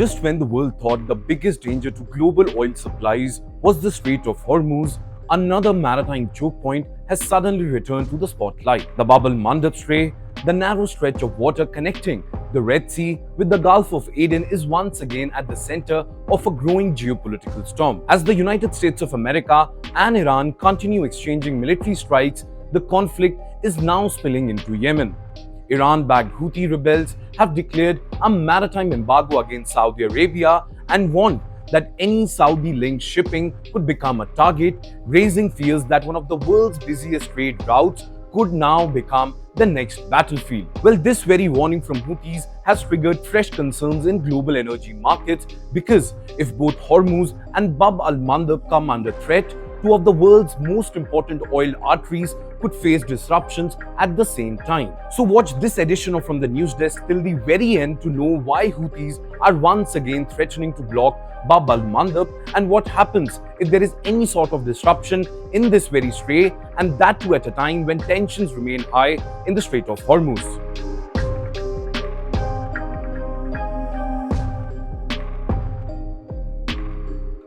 just when the world thought the biggest danger to global oil supplies was the Strait of Hormuz, another maritime choke point has suddenly returned to the spotlight. The Bab El-Mandeb Strait, the narrow stretch of water connecting the Red Sea with the Gulf of Aden, is once again at the center of a growing geopolitical storm. As the United States of America and Iran continue exchanging military strikes, the conflict is now spilling into Yemen. Iran-backed Houthi rebels have declared a maritime embargo against Saudi Arabia and warned that any Saudi-linked shipping could become a target, raising fears that one of the world's busiest trade routes could now become the next battlefield. Well, this very warning from Houthis has triggered fresh concerns in global energy markets, because if both Hormuz and Bab El-Mandeb come under threat, two of the world's most important oil arteries could face disruptions at the same time. So watch this edition of From the News Desk till the very end to know why Houthis are once again threatening to block Bab El-Mandeb and what happens if there is any sort of disruption in this very strait, and that too at a time when tensions remain high in the Strait of Hormuz.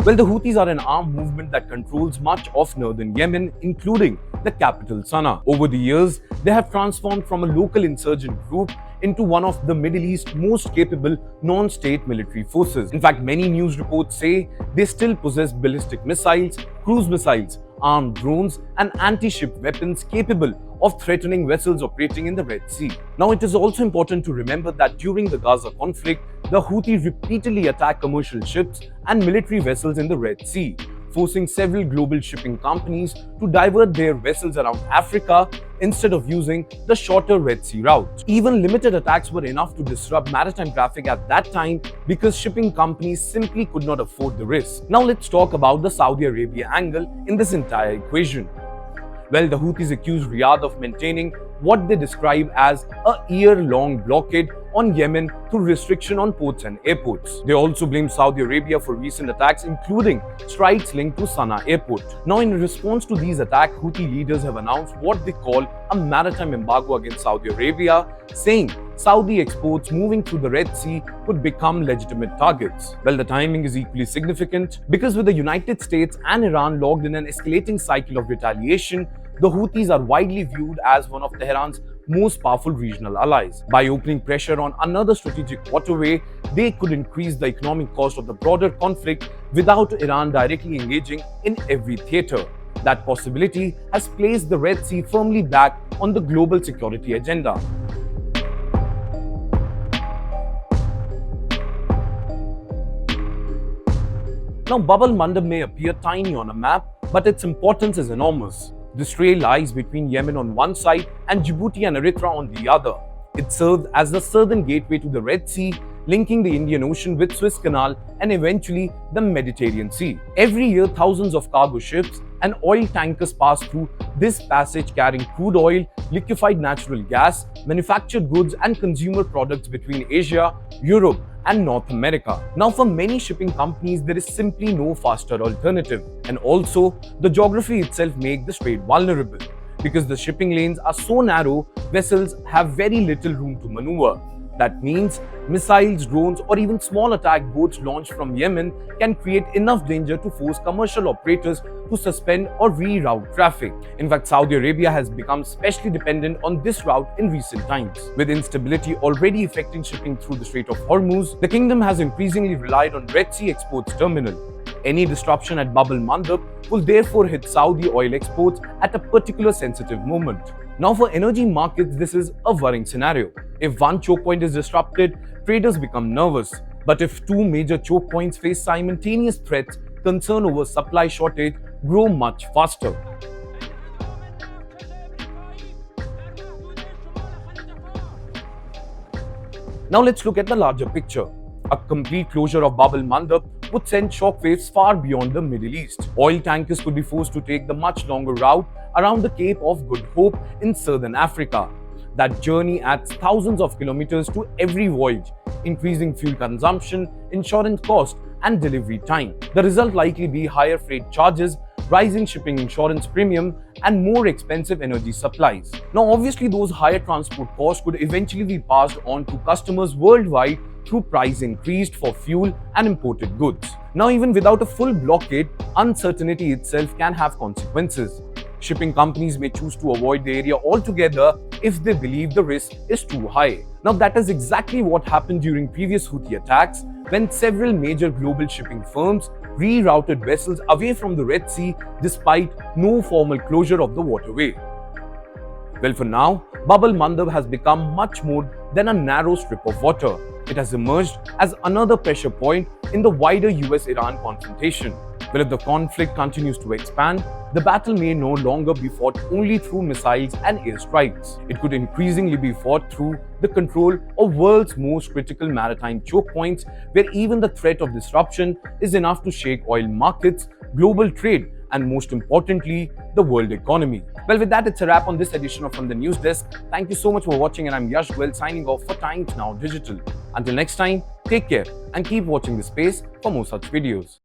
Well, the Houthis are an armed movement that controls much of northern Yemen, including the capital Sana'a. Over the years, they have transformed from a local insurgent group into one of the Middle East's most capable non-state military forces. In fact, many news reports say they still possess ballistic missiles, cruise missiles, armed drones, and anti-ship weapons capable of threatening vessels operating in the Red Sea. Now, it is also important to remember that during the Gaza conflict, the Houthis repeatedly attacked commercial ships and military vessels in the Red Sea, forcing several global shipping companies to divert their vessels around Africa instead of using the shorter Red Sea route. Even limited attacks were enough to disrupt maritime traffic at that time, because shipping companies simply could not afford the risk. Now let's talk about the Saudi Arabia angle in this entire equation. Well, the Houthis accused Riyadh of maintaining what they describe as a year-long blockade on Yemen through restriction on ports and airports. They also blamed Saudi Arabia for recent attacks, including strikes linked to Sana'a airport. Now, in response to these attacks, Houthi leaders have announced what they call a maritime embargo against Saudi Arabia, saying Saudi exports moving through the Red Sea could become legitimate targets. Well, the timing is equally significant, because with the United States and Iran locked in an escalating cycle of retaliation, the Houthis are widely viewed as one of Tehran's most powerful regional allies. By opening pressure on another strategic waterway, they could increase the economic cost of the broader conflict without Iran directly engaging in every theater. That possibility has placed the Red Sea firmly back on the global security agenda. Now, Bab El-Mandeb may appear tiny on a map, but its importance is enormous. The strait lies between Yemen on one side and Djibouti and Eritrea on the other. It serves as the southern gateway to the Red Sea, linking the Indian Ocean with Suez Canal and eventually the Mediterranean Sea. Every year, thousands of cargo ships and oil tankers pass through this passage, carrying crude oil, liquefied natural gas, manufactured goods, and consumer products between Asia, Europe, and North America. Now, for many shipping companies, there is simply no faster alternative. And also, the geography itself makes the strait vulnerable. Because the shipping lanes are so narrow, vessels have very little room to maneuver. That means missiles, drones, or even small attack boats launched from Yemen can create enough danger to force commercial operators to suspend or reroute traffic. In fact, Saudi Arabia has become especially dependent on this route in recent times. With instability already affecting shipping through the Strait of Hormuz, the kingdom has increasingly relied on Red Sea exports terminal. Any disruption at Bab El-Mandeb will therefore hit Saudi oil exports at a particular sensitive moment. Now, for energy markets, this is a worrying scenario. If one choke point is disrupted, traders become nervous. But if two major choke points face simultaneous threats, concern over supply shortage grow much faster. Now let's look at the larger picture. A complete closure of Bab El-Mandeb would send shockwaves far beyond the Middle East. Oil tankers could be forced to take the much longer route around the Cape of Good Hope in southern Africa. That journey adds thousands of kilometers to every voyage, increasing fuel consumption, insurance cost, and delivery time. The result likely be higher freight charges, rising shipping insurance premium, and more expensive energy supplies. Now, obviously, those higher transport costs could eventually be passed on to customers worldwide through price increased for fuel and imported goods. Now, even without a full blockade, uncertainty itself can have consequences. Shipping companies may choose to avoid the area altogether if they believe the risk is too high. Now, that is exactly what happened during previous Houthi attacks, when several major global shipping firms rerouted vessels away from the Red Sea despite no formal closure of the waterway. Well, for now, Bab El-Mandeb has become much more than a narrow strip of water. It has emerged as another pressure point in the wider US-Iran confrontation. Well, if the conflict continues to expand, the battle may no longer be fought only through missiles and airstrikes. It could increasingly be fought through the control of world's most critical maritime choke points, where even the threat of disruption is enough to shake oil markets, global trade, and most importantly, the world economy. Well, with that, it's a wrap on this edition of From the News Desk. Thank you so much for watching, and I'm Yash Goyal signing off for Times Now Digital. Until next time, take care and keep watching this space for more such videos.